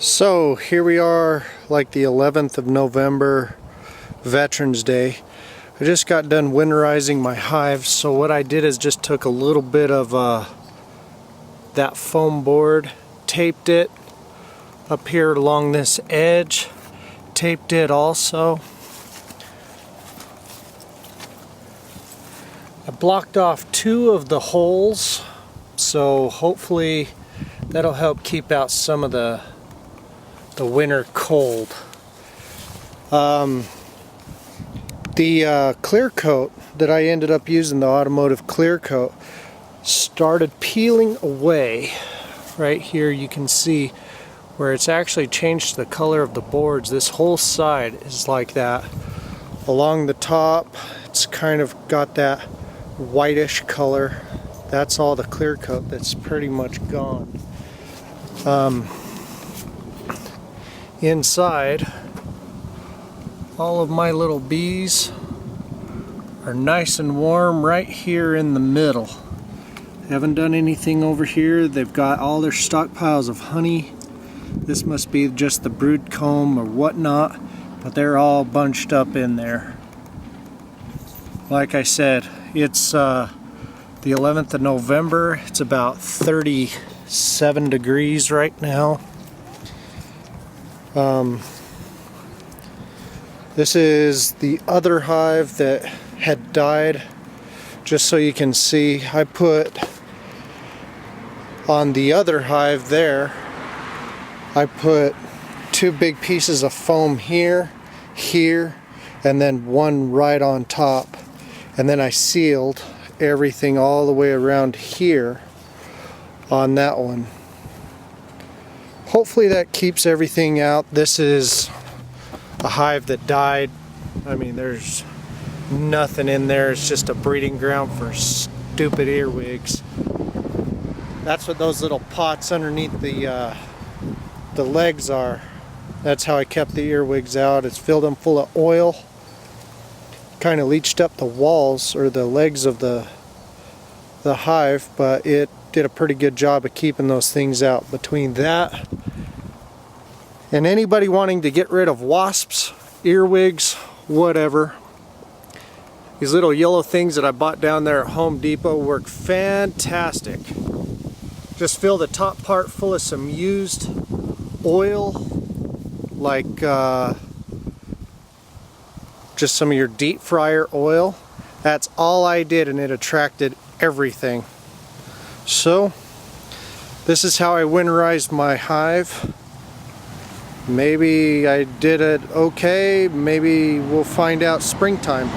So here we are, like the 11th of November, Veterans Day. I just got done winterizing my hive, so what I did is just took a little bit of that foam board, taped it up here along this edge, taped it also. I blocked off 2 of the holes, so hopefully that'll help keep out some of the winter cold. The clear coat that I ended up using, the automotive clear coat, started peeling away. Right here you can see where it's actually changed the color of the boards. This whole side is like that. Along the top it's kind of got that whitish color. That's all the clear coat that's pretty much gone. Inside, all of my little bees are nice and warm right here in the middle. Haven't done anything over here. They've got all their stockpiles of honey. This must be just the brood comb or whatnot, but they're all bunched up in there. Like I said, it's the 11th of November. It's about 37 degrees right now. This is the other hive that had died. Just so you can see, I put on the other hive there, I put 2 big pieces of foam here, and then one right on top. And then I sealed everything all the way around here on that one. Hopefully that keeps everything out. This is a hive that died. I mean, there's nothing in there. It's just a breeding ground for stupid earwigs. That's what those little pots underneath the legs are. That's how I kept the earwigs out. It's filled them full of oil. Kind of leached up the walls or the legs of the hive, but it did a pretty good job of keeping those things out. Between that and anybody wanting to get rid of wasps, earwigs, whatever, these little yellow things that I bought down there at Home Depot work fantastic. Just fill the top part full of some used oil, like just some of your deep fryer oil. That's all I did, and it attracted everything. So this is how I winterized my hive. Maybe I did it okay, maybe we'll find out springtime.